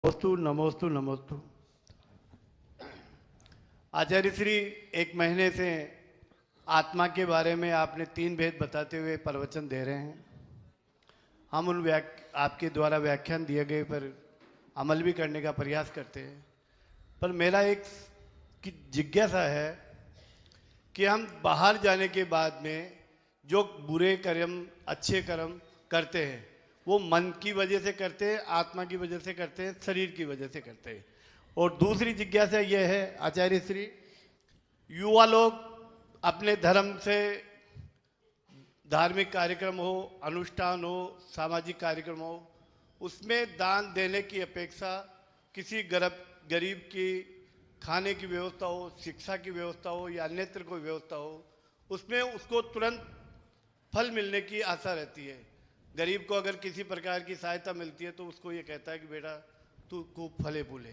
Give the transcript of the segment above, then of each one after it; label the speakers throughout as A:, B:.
A: नमोस्तु नमोस्तु नमोस्तु। आचार्य श्री, एक महीने से आत्मा के बारे में आपने 3 भेद बताते हुए प्रवचन दे रहे हैं। हम उन आपके द्वारा व्याख्यान दिए गए पर अमल भी करने का प्रयास करते हैं, पर मेरा एक जिज्ञासा है कि हम बाहर जाने के बाद में जो बुरे कर्म अच्छे कर्म करते हैं वो मन की वजह से करते हैं, आत्मा की वजह से करते हैं, शरीर की वजह से करते हैं। और दूसरी जिज्ञासा यह है आचार्य श्री, युवा लोग अपने धर्म से धार्मिक कार्यक्रम हो, अनुष्ठान हो, सामाजिक कार्यक्रम हो, उसमें दान देने की अपेक्षा किसी गरीब की खाने की व्यवस्था हो, शिक्षा की व्यवस्था हो या अन्यत्र कोई व्यवस्था हो, उसमें उसको तुरंत फल मिलने की आशा रहती है। गरीब को अगर किसी प्रकार की सहायता मिलती है तो उसको ये कहता है कि बेटा तू खूब फले फूले।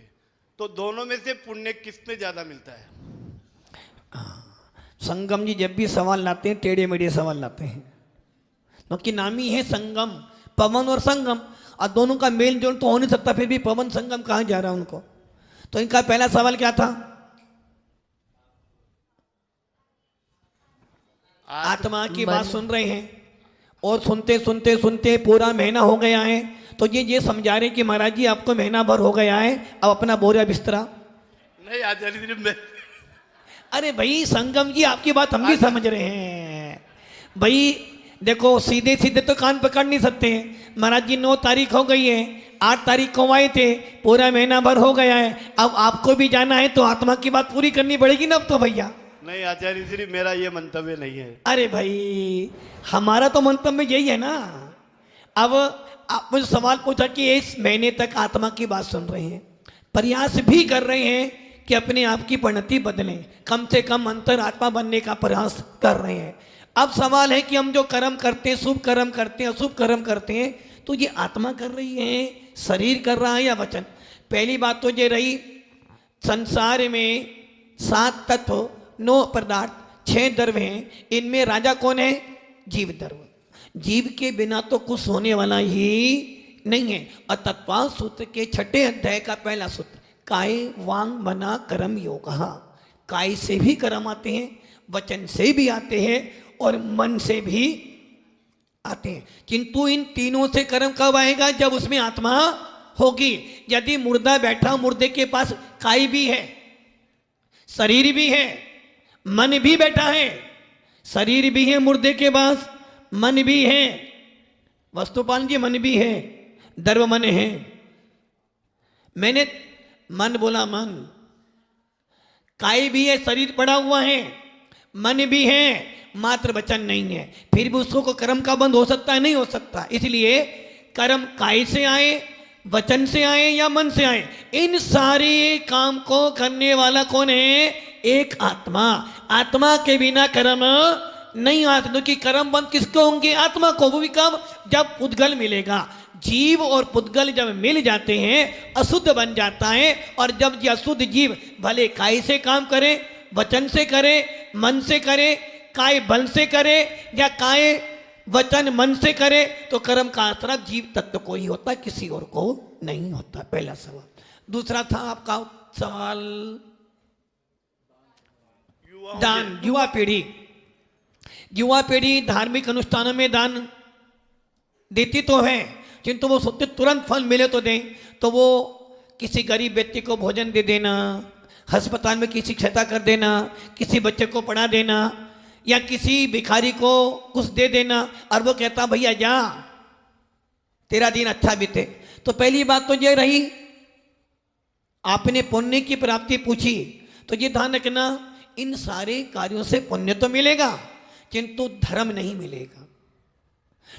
A: तो दोनों में से पुण्य किसमें ज़्यादा मिलता है?
B: संगम जी जब भी सवाल लाते हैं टेढ़े मेढ़े सवाल लाते हैं, क्योंकि नाम ही है संगम, पवन और संगम, और दोनों का मेल जोल तो हो नहीं सकता, फिर भी पवन संगम कहाँ जा रहा है उनको। तो इनका पहला सवाल क्या था? आत्मा की बात सुन रहे हैं और सुनते सुनते सुनते पूरा महीना हो गया है, तो ये समझा रहे कि महाराज जी आपको महीना भर हो गया है, अब अपना बोरिया बिस्तरा।
A: नहीं आचार्य जी,
B: अरे भाई संगम जी आपकी बात हम भी समझ रहे हैं भाई। देखो सीधे सीधे तो कान पकड़ नहीं सकते हैं। महाराज जी 9 तारीख हो गई है, 8 तारीख को आए थे, पूरा महीना भर हो गया है, अब आपको भी जाना है तो आत्मा की बात पूरी करनी पड़ेगी ना अब तो भैया।
A: नहीं आचार्य श्री, मेरा ये मंतव्य नहीं है।
B: अरे भाई हमारा तो मंतव्य यही है ना। अब आप मुझे सवाल पूछा कि इस महीने तक आत्मा की बात सुन रहे हैं, प्रयास भी कर रहे हैं कि अपने आप की परिणति बदलें, कम से कम अंतर आत्मा बनने का प्रयास कर रहे हैं। अब सवाल है कि हम जो कर्म करते हैं, शुभ कर्म करते हैं, अशुभ कर्म करते हैं, तो ये आत्मा कर रही है, शरीर कर रहा है या वचन? पहली बात तो ये रही, संसार में 7 तत्व, 9 पदार्थ, 6 द्रव्य हैं। इनमें राजा कौन है? जीव द्रव्य। जीव के बिना तो कुछ होने वाला ही नहीं है। और तत्वांश सूत्र के 6ठे अध्याय का पहला सूत्र, काय वांग मना कर्म योग। काय से भी कर्म आते हैं, वचन से भी आते हैं और मन से भी आते हैं, किंतु इन तीनों से कर्म कब आएगा? जब उसमें आत्मा होगी। यदि मुर्दा बैठा, मुर्दे के पास काय भी है, शरीर भी है, मन भी बैठा है, शरीर भी है मुर्दे के पास, मन भी है, वस्तुपाल जी मन भी है, द्रव्य मन है। मैंने मन बोला, मन, काय भी है, शरीर पड़ा हुआ है, मन भी है, मात्र वचन नहीं है। फिर भी उसको कर्म का बंध हो सकता है? नहीं हो सकता। इसलिए कर्म काय से आए, वचन से आए या मन से आए, इन सारे काम को करने वाला कौन है? एक आत्मा। आत्मा के बिना कर्म नहीं आते, क्योंकि कर्म बंद किसको होंगे? आत्मा को। वो भी कब? जब पुद्गल मिलेगा। जीव और पुद्गल जब मिल जाते हैं अशुद्ध बन जाता है, और जब ये अशुद्ध जीव भले काय से काम करे, वचन से करे, मन से करे, काय बल से करे या काय वचन मन से करे, तो कर्म का आसरा जीव तत्व को ही होता है, किसी और को नहीं होता। पहला सवाल। दूसरा था आपका सवाल दान। युवा पीढ़ी, युवा पीढ़ी धार्मिक अनुष्ठानों में दान देती तो है, किंतु वो सोचते तुरंत फल मिले तो दें। तो वो किसी गरीब व्यक्ति को भोजन दे देना, अस्पताल में किसी सहायता कर देना, किसी बच्चे को पढ़ा देना, या किसी भिखारी को कुछ दे देना, और वो कहता भैया जा तेरा दिन अच्छा बीते। तो पहली बात तो ये रही, आपने पुण्य की प्राप्ति पूछी, तो ये ध्यान रखना, इन सारे कार्यों से पुण्य तो मिलेगा किंतु धर्म नहीं मिलेगा।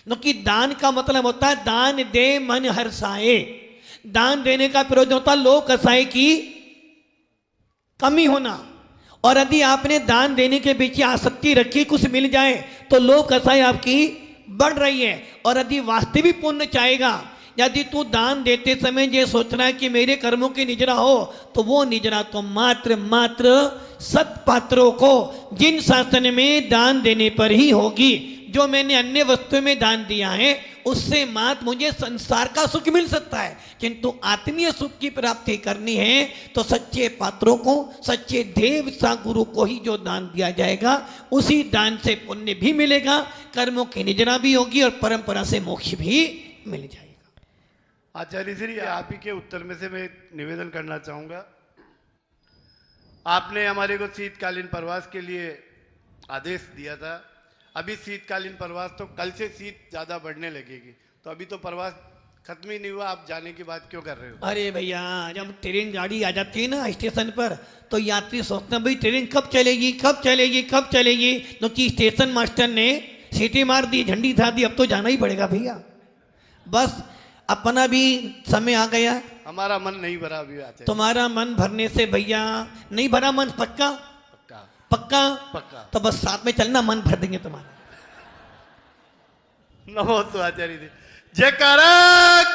B: क्योंकि दान का मतलब होता है दान दे मन हर्षाए। दान देने का प्रयोजन होता है लोक कसाई की कमी होना। और यदि आपने दान देने के पीछे आसक्ति रखी, कुछ मिल जाए, तो लोक कसाई आपकी बढ़ रही है। और यदि वास्तविक पुण्य चाहेगा, यदि तू दान देते समय ये सोचना है कि मेरे कर्मों की निजरा हो, तो वो निजरा तो मात्र सत्पात्रों को जिन शासन में दान देने पर ही होगी। जो मैंने अन्य वस्तु में दान दिया है उससे मात्र मुझे संसार का सुख मिल सकता है, किंतु आत्मीय सुख की प्राप्ति करनी है तो सच्चे पात्रों को, सच्चे देव सा गुरु को ही जो दान दिया जाएगा, उसी दान से पुण्य भी मिलेगा, कर्मों की निजना भी होगी और परंपरा से मोक्ष भी मिल जाएगा।
A: आचार्य श्री, आप ही के उत्तर में से मैं निवेदन करना चाहूंगा। आपने हमारे को शीतकालीन प्रवास के लिए आदेश दिया था। अभी शीतकालीन प्रवास तो कल से शीत ज्यादा बढ़ने लगेगी, तो अभी तो प्रवास खत्म ही नहीं हुआ, आप जाने की बात क्यों कर रहे हो?
B: अरे भैया, जब ट्रेन गाड़ी आ जाती है ना स्टेशन पर, तो यात्री सोचते हैं भाई ट्रेन कब चलेगी, कब चलेगी, कब चलेगी। क्योंकि स्टेशन मास्टर ने सीटी मार दी, झंडी था दी, अब तो जाना ही पड़ेगा भैया। बस अपना भी समय आ गया।
A: हमारा मन नहीं भरा अभी आचार्य।
B: तुम्हारा मन भरने से भैया नहीं भरा मन, पक्का
A: पक्का
B: पक्का
A: पक्का।
B: तो बस साथ में चलना, मन भर देंगे तुम्हारा।
A: नमो तो आचार्य जी, जयकारा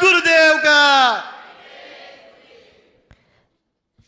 A: गुरुदेव का।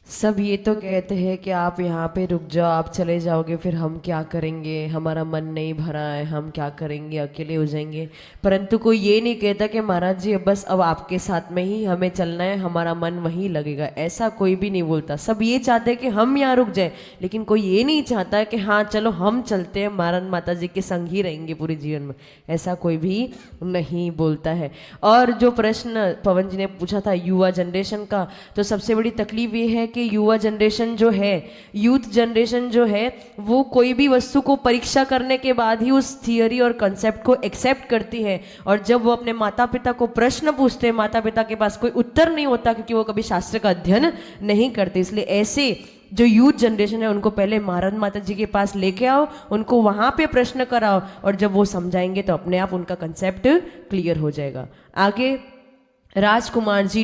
C: सब ये तो कहते हैं कि आप यहाँ पे रुक जाओ, आप चले जाओगे फिर हम क्या करेंगे, हमारा मन नहीं भरा है, हम क्या करेंगे, अकेले हो जाएंगे। परंतु कोई ये नहीं कहता कि महाराज जी बस अब आपके साथ में ही हमें चलना है, हमारा मन वहीं लगेगा, ऐसा कोई भी नहीं बोलता। सब ये चाहते हैं कि हम यहाँ रुक जाए, लेकिन कोई ये नहीं चाहता है कि हाँ चलो हम चलते हैं, महाराज माता जी के संग ही रहेंगे पूरे जीवन में, ऐसा कोई भी नहीं बोलता है। और जो प्रश्न पवन जी ने पूछा था युवा जनरेशन का, तो सबसे बड़ी तकलीफ ये है कि युवा जनरेशन जो है, यूथ जनरेशन जो है, वो कोई भी वस्तु को परीक्षा करने के बाद ही उस थियरी और कंसेप्ट को एक्सेप्ट करती है। और जब वो अपने माता पिता को प्रश्न पूछते हैं, माता पिता के पास कोई उत्तर नहीं होता, क्योंकि वो कभी शास्त्र का अध्ययन नहीं करते। इसलिए ऐसे जो यूथ जनरेशन है उनको पहले महाराज माता जी के पास लेके आओ, उनको वहां पे प्रश्न कराओ, और जब वो समझाएंगे तो अपने आप उनका कंसेप्ट क्लियर हो जाएगा। आगे राजकुमार जी